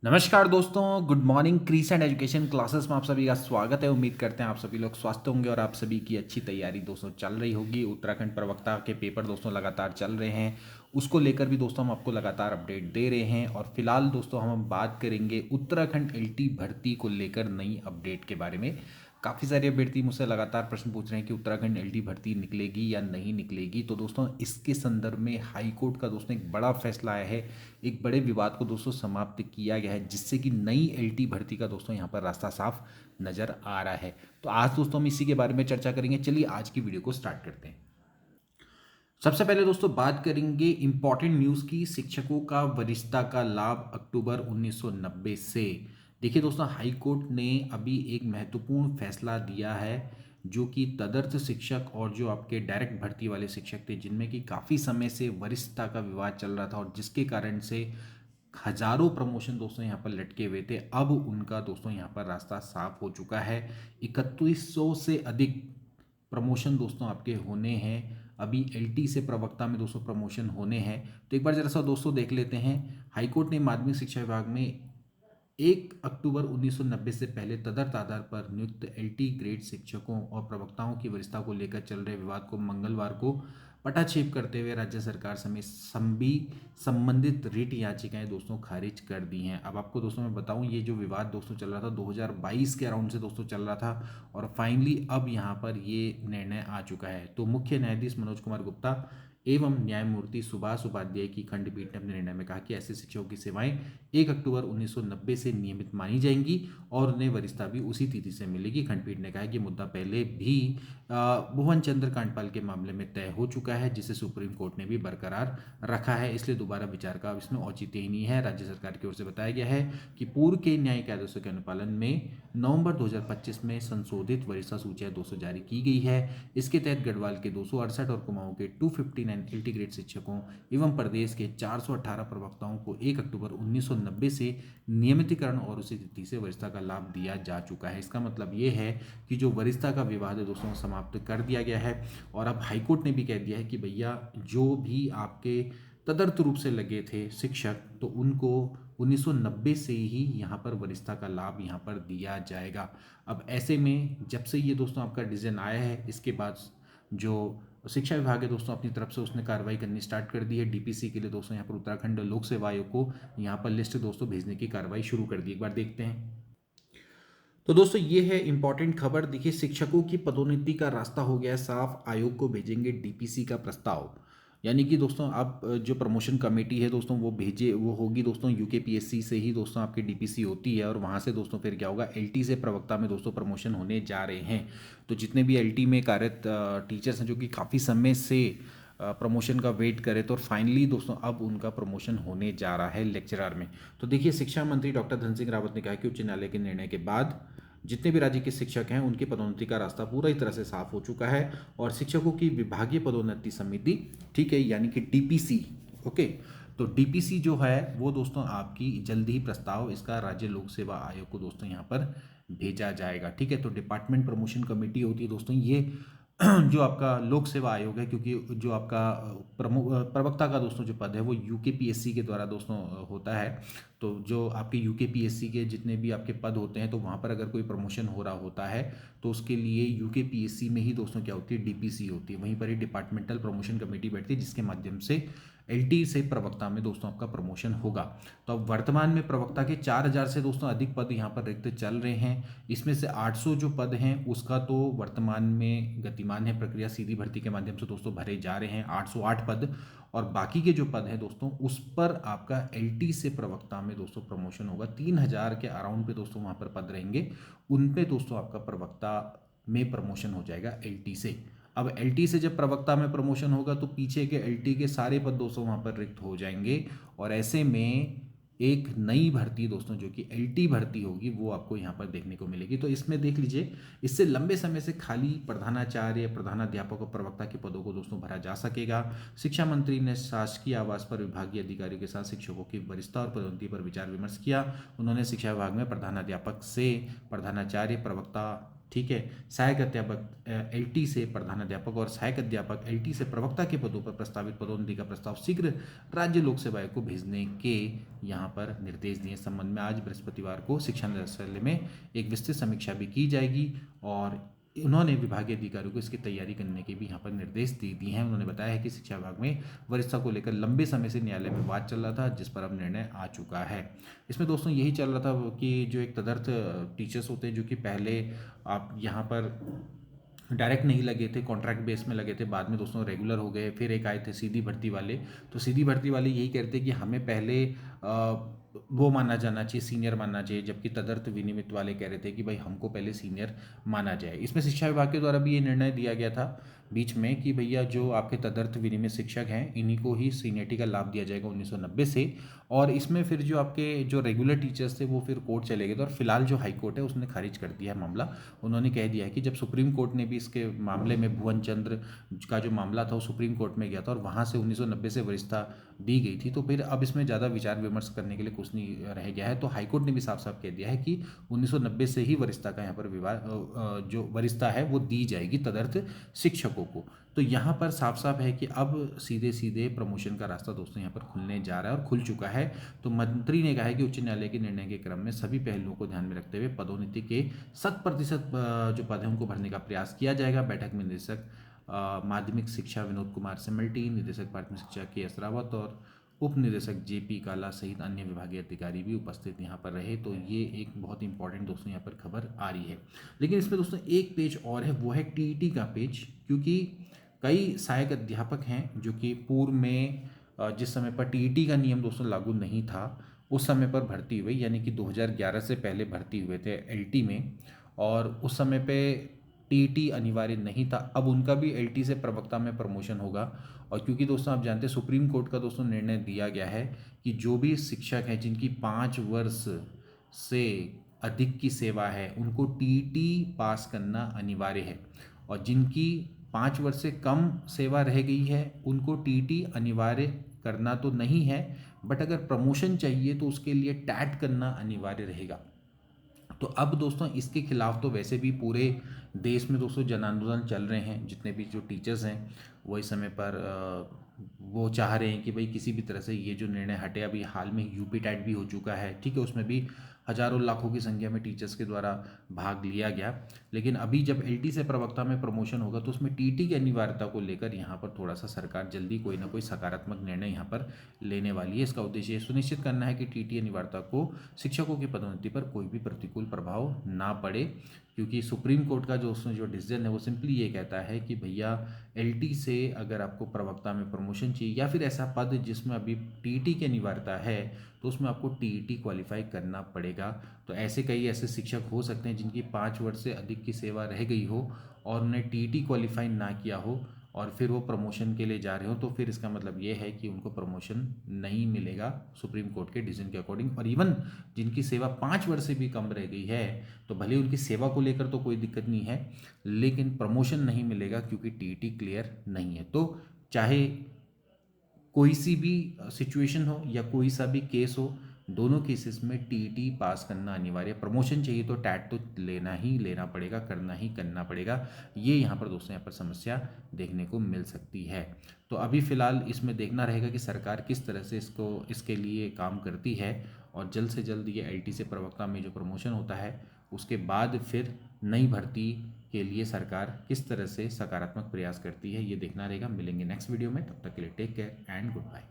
नमस्कार दोस्तों, good morning. Crease and education classes में आप सभी का स्वागत है। उम्मीद करते हैं आप सभी लोग स्वस्थ होंगे और आप सभी की अच्छी तैयारी दोस्तों चल रही होगी। उत्तराखंड प्रवक्ता के पेपर दोस्तों लगातार चल रहे हैं, उसको लेकर भी दोस्तों हम आपको लगातार अपडेट दे रहे हैं। और फिलहाल दोस्तों हम बात करेंगे उत्तराखंड एलटी भर्ती को लेकर नई अपडेट के बारे में। काफ़ी सारे अभ्यर्थी मुझसे लगातार प्रश्न पूछ रहे हैं कि उत्तराखंड एलटी भर्ती निकलेगी या नहीं निकलेगी। तो दोस्तों इसके संदर्भ में हाई कोर्ट का दोस्तों एक बड़ा फैसला आया है। एक बड़े विवाद को दोस्तों समाप्त किया गया है, जिससे कि नई एलटी भर्ती का दोस्तों यहाँ पर रास्ता साफ नजर आ रहा है। तो आज दोस्तों हम इसी के बारे में चर्चा करेंगे। चलिए आज की वीडियो को स्टार्ट करते हैं। सबसे पहले दोस्तों बात करेंगे इंपॉर्टेंट न्यूज़ की। शिक्षकों का वरिष्ठता का लाभ अक्टूबर 1990 से। देखिए दोस्तों, हाई कोर्ट ने अभी एक महत्वपूर्ण फैसला दिया है, जो कि तदर्थ शिक्षक और जो आपके डायरेक्ट भर्ती वाले शिक्षक थे, जिनमें कि काफ़ी समय से वरिष्ठता का विवाद चल रहा था और जिसके कारण से हजारों प्रमोशन दोस्तों यहाँ पर लटके हुए थे। अब उनका दोस्तों यहाँ पर रास्ता साफ हो चुका है। 3100 से अधिक प्रमोशन दोस्तों आपके होने हैं। अभी एलटी से प्रवक्ता में दोस्तों प्रमोशन होने हैं। तो एक बार जरा सा दोस्तों देख लेते हैं। हाईकोर्ट ने माध्यमिक शिक्षा विभाग में 1 अक्टूबर 1990 से पहले तदर्थ आधार पर नियुक्त एलटी ग्रेड शिक्षकों और प्रवक्ताओं की वरिष्ठता को लेकर चल रहे विवाद को मंगलवार को पटाक्षेप करते हुए राज्य सरकार समेत सभी संबंधित रिट याचिकाएं दोस्तों खारिज कर दी हैं। अब आपको दोस्तों मैं बताऊं, ये जो विवाद दोस्तों चल रहा था 2022 के अराउंड से दोस्तों चल रहा था और फाइनली अब यहाँ पर ये निर्णय आ चुका है। तो मुख्य न्यायाधीश मनोज कुमार गुप्ता एवं न्यायमूर्ति सुभाष उपाध्याय की खंडपीठ ने अपने निर्णय में कहा कि ऐसे शिक्षकों की सेवाएं 1 अक्टूबर 1990 से नियमित मानी जाएंगी और उन्हें वरिष्ठता भी उसी तिथि से मिलेगी। खंडपीठ ने कहा कि मुद्दा पहले भी भुवन चंद्र कांडपाल के मामले में तय हो चुका है, जिसे सुप्रीम कोर्ट ने भी बरकरार रखा है, इसलिए दोबारा विचार का इसमें औचित्य ही नहीं है। राज्य सरकार की ओर से बताया गया है कि पूर्व के न्यायिक आदेशों के अनुपालन में नवंबर 2025 में संशोधित वरिष्ठता सूची 200 जारी की गई है। इसके तहत गढ़वाल के 268 और कुमाऊं के 259 इंटीग्रेट शिक्षकों एवं प्रदेश के 418 प्रवक्ताओं को 1 अक्टूबर 1990 से नियमितीकरण और उसी तिथि से वरिष्ठता का लाभ दिया जा चुका है। इसका मतलब ये है कि जो वरिष्ठता का विवाद है दोस्तों समाप्त कर दिया गया है। और अब हाईकोर्ट ने भी कह दिया है कि भैया जो भी आपके तदर्थ रूप से लगे थे शिक्षक, तो उनको 1990 से ही यहाँ पर वरिष्ठता का लाभ यहाँ पर दिया जाएगा। अब ऐसे में जब से ये दोस्तों आपका डिसीजन आया है, इसके बाद जो शिक्षा विभाग है दोस्तों अपनी तरफ से उसने कार्रवाई करनी स्टार्ट कर दी है। डीपीसी के लिए दोस्तों यहाँ पर उत्तराखंड लोक सेवा आयोग को यहाँ पर लिस्ट दोस्तों भेजने की कार्रवाई शुरू कर दी। एक बार देखते हैं। तो दोस्तों ये है इंपॉर्टेंट खबर। देखिए, शिक्षकों की पदोन्नति का रास्ता हो गया है साफ। आयोग को भेजेंगे डीपीसी का प्रस्ताव, यानी कि दोस्तों अब जो प्रमोशन कमेटी है दोस्तों वो होगी दोस्तों यूकेपीएससी से ही दोस्तों आपकी डीपीसी होती है। और वहाँ से दोस्तों फिर क्या होगा, एलटी से प्रवक्ता में दोस्तों प्रमोशन होने जा रहे हैं। तो जितने भी एलटी में कार्यरत टीचर्स हैं जो कि काफ़ी समय से प्रमोशन का वेट करे, तो फाइनली दोस्तों अब उनका प्रमोशन होने जा रहा है लेक्चरर में। तो देखिए, शिक्षा मंत्री डॉक्टर धन सिंह रावत ने कहा कि उच्च न्यायालय के निर्णय के बाद जितने भी राज्य के शिक्षक हैं उनकी पदोन्नति का रास्ता पूरी तरह से साफ हो चुका है। और शिक्षकों की विभागीय पदोन्नति समिति, ठीक है, यानी कि डीपीसी, ओके, तो डीपीसी जो है वो दोस्तों आपकी जल्द ही प्रस्ताव इसका राज्य लोक सेवा आयोग को दोस्तों यहाँ पर भेजा जाएगा। ठीक है, तो डिपार्टमेंट प्रमोशन कमेटी होती है दोस्तों ये जो आपका लोक सेवा आयोग है, क्योंकि जो आपका प्रवक्ता का दोस्तों जो पद है वो यूकेपीएससी के द्वारा दोस्तों होता है। तो जो आपके यूकेपीएससी के जितने भी आपके पद होते हैं, तो वहाँ पर अगर कोई प्रमोशन हो रहा होता है तो उसके लिए यूकेपीएससी में ही दोस्तों क्या होती है, डीपीसी होती है। वहीं पर ही डिपार्टमेंटल प्रमोशन कमेटी बैठती है, जिसके माध्यम से एलटी से प्रवक्ता में दोस्तों आपका प्रमोशन होगा। तो अब वर्तमान में प्रवक्ता के 4000 से दोस्तों अधिक पद यहाँ पर रिक्त चल रहे हैं। इसमें से 800 जो पद हैं उसका तो वर्तमान में गतिमान है, प्रक्रिया सीधी भर्ती के माध्यम से दोस्तों भरे जा रहे हैं 808 पद। और बाकी के जो पद हैं दोस्तों उस पर आपका एलटी से प्रवक्ता में दोस्तों प्रमोशन होगा। 3000 के अराउंड पे दोस्तों वहाँ पर पद रहेंगे, उन पे दोस्तों आपका प्रवक्ता में प्रमोशन हो जाएगा एलटी से। अब एलटी से जब प्रवक्ता में प्रमोशन होगा तो पीछे के एलटी के सारे पद दोस्तों वहाँ पर रिक्त हो जाएंगे। और ऐसे में एक नई भर्ती दोस्तों जो कि एलटी भर्ती होगी वो आपको यहाँ पर देखने को मिलेगी। तो इसमें देख लीजिए, इससे लंबे समय से खाली प्रधानाचार्य, प्रधानाध्यापक और प्रवक्ता के पदों को दोस्तों भरा जा सकेगा। शिक्षा मंत्री ने शासकीय आवास पर विभागीय अधिकारियों के साथ शिक्षकों की वरिष्ठता और पदोन्नति पर विचार विमर्श किया। उन्होंने शिक्षा विभाग में प्रधानाध्यापक से प्रधानाचार्य, प्रवक्ता, ठीक है। सहायक अध्यापक एलटी से प्रधानाध्यापक और सहायक अध्यापक एलटी से प्रवक्ता के पदों पर प्रस्तावित पदोन्नति का प्रस्ताव शीघ्र राज्य लोक सेवा आयोग को भेजने के यहाँ पर निर्देश दिए। संबंध में आज बृहस्पतिवार को शिक्षा निदेशालय में एक विस्तृत समीक्षा भी की जाएगी और उन्होंने विभागीय अधिकारियों को इसकी तैयारी करने के भी यहाँ पर निर्देश दे दिए हैं। उन्होंने बताया है कि शिक्षा विभाग में वरिष्ठता को लेकर लंबे समय से न्यायालय में बात चल रहा था, जिस पर अब निर्णय आ चुका है। इसमें दोस्तों यही चल रहा था कि जो एक तदर्थ टीचर्स होते हैं, जो कि पहले आप यहाँ पर डायरेक्ट नहीं लगे थे, कॉन्ट्रैक्ट बेस में लगे थे, बाद में दोस्तों रेगुलर हो गए। फिर एक आए थे सीधी भर्ती वाले, तो सीधी भर्ती वाले यही कहते हैं कि हमें पहले वो माना जाना चाहिए, सीनियर मानना चाहिए, जबकि तदर्थ विनियमित वाले कह रहे थे कि भाई हमको पहले सीनियर माना जाए। इसमें शिक्षा विभाग के द्वारा भी ये निर्णय दिया गया था बीच में कि भैया जो आपके तदर्थ विनियमित शिक्षक हैं इन्हीं को ही सीनियरिटी का लाभ दिया जाएगा 1990 से। और इसमें फिर जो आपके जो रेगुलर टीचर्स थे वो फिर कोर्ट चले गए थे, और फिलहाल जो हाई कोर्ट है उसने खारिज कर दिया है मामला। उन्होंने कह दिया है कि जब सुप्रीम कोर्ट ने भी इसके मामले में भुवन चंद्र का जो मामला था वो सुप्रीम कोर्ट में गया था और वहाँ से 1990 से वरिष्ठता दी गई थी, तो फिर अब इसमें ज़्यादा विचार विमर्श करने के लिए कुछ नहीं रह गया है। तो हाईकोर्ट ने भी साफ साफ कह दिया है कि 1990 से ही वरिष्ठता का यहाँ पर विवाद जो वरिष्ठता है वो दी जाएगी तदर्थ शिक्षकों को। तो यहाँ पर साफ साफ है कि अब सीधे सीधे प्रमोशन का रास्ता दोस्तों यहाँ पर खुलने जा रहा है और खुल चुका है। तो मंत्री ने कहा है कि उच्च न्यायालय के निर्णय के क्रम में सभी पहलुओं को ध्यान में रखते हुए पदोन्नति के 100% जो पद हैं उनको भरने का प्रयास किया जाएगा। बैठक में निदेशक माध्यमिक शिक्षा विनोद कुमार सिमल्टी, निदेशक प्राथमिक शिक्षा के एस रावत और उप निदेशक जेपी काला सहित अन्य विभागीय अधिकारी भी उपस्थित यहाँ पर रहे। तो ये एक बहुत इंपॉर्टेंट दोस्तों यहाँ पर खबर आ रही है। लेकिन इसमें दोस्तों एक पेज और है, वो है टीईटी का पेज, क्योंकि कई सहायक अध्यापक हैं जो कि पूर्व में जिस समय पर टीईटी का नियम दोस्तों लागू नहीं था उस समय पर भर्ती हुई, यानी कि 2011 से पहले भर्ती हुए थे एलटी में, और उस समय पे टीईटी अनिवार्य नहीं था। अब उनका भी एलटी से प्रवक्ता में प्रमोशन होगा। और क्योंकि दोस्तों आप जानते हैं सुप्रीम कोर्ट का दोस्तों निर्णय दिया गया है कि जो भी शिक्षक हैं जिनकी 5 वर्ष से अधिक की सेवा है उनको टीईटी पास करना अनिवार्य है, और जिनकी 5 वर्ष से कम सेवा रह गई है उनको टीईटी अनिवार्य करना तो नहीं है, बट अगर प्रमोशन चाहिए तो उसके लिए टैट करना अनिवार्य रहेगा। तो अब दोस्तों इसके खिलाफ तो वैसे भी पूरे देश में दोस्तों जन आंदोलन चल रहे हैं। जितने भी जो टीचर्स हैं वो इस समय पर वो चाह रहे हैं कि भाई किसी भी तरह से ये जो निर्णय हटे। अभी हाल में यूपी टैट भी हो चुका है, ठीक है, उसमें भी हजारों लाखों की संख्या में टीचर्स के द्वारा भाग लिया गया। लेकिन अभी जब एलटी से प्रवक्ता में प्रमोशन होगा तो उसमें टीटी की अनिवार्यता को लेकर यहाँ पर थोड़ा सा सरकार जल्दी कोई ना कोई सकारात्मक निर्णय यहाँ पर लेने वाली है। इसका उद्देश्य सुनिश्चित करना है कि टीटी अनिवार्यता को शिक्षकों की पदोन्नति पर कोई भी प्रतिकूल प्रभाव ना पड़े, क्योंकि सुप्रीम कोर्ट का जो उसमें जो डिसीजन है वो सिंपली ये कहता है कि भैया एलटी से अगर आपको प्रवक्ता में प्रमोशन चाहिए या फिर ऐसा पद जिसमें अभी टीईटी की अनिवार्यता है तो उसमें आपको टीईटी क्वालिफाई करना पड़ेगा। तो ऐसे कई ऐसे शिक्षक हो सकते हैं जिनकी 5 वर्ष से अधिक की सेवा रह गई हो और उन्हें टीईटी क्वालिफाई ना किया हो और फिर वो प्रमोशन के लिए जा रहे हो, तो फिर इसका मतलब ये है कि उनको प्रमोशन नहीं मिलेगा सुप्रीम कोर्ट के डिसीजन के अकॉर्डिंग। और इवन जिनकी सेवा 5 वर्ष से भी कम रह गई है तो भले उनकी सेवा को लेकर तो कोई दिक्कत नहीं है, लेकिन प्रमोशन नहीं मिलेगा क्योंकि टीईटी क्लियर नहीं है। तो चाहे कोई सी भी सिचुएशन हो या कोई सा भी केस हो, दोनों केसेस में टीईटी पास करना अनिवार्य। प्रमोशन चाहिए तो टैट तो लेना ही लेना पड़ेगा, करना ही करना पड़ेगा। ये यहाँ पर दोस्तों यहाँ पर समस्या देखने को मिल सकती है। तो अभी फ़िलहाल इसमें देखना रहेगा कि सरकार किस तरह से इसके लिए काम करती है, और जल्द से जल्द ये एलटी से प्रवक्ता में जो प्रमोशन होता है उसके बाद फिर नई भर्ती के लिए सरकार किस तरह से सकारात्मक प्रयास करती है ये देखना रहेगा। मिलेंगे नेक्स्ट वीडियो में, तब तक के लिए take care and good bye.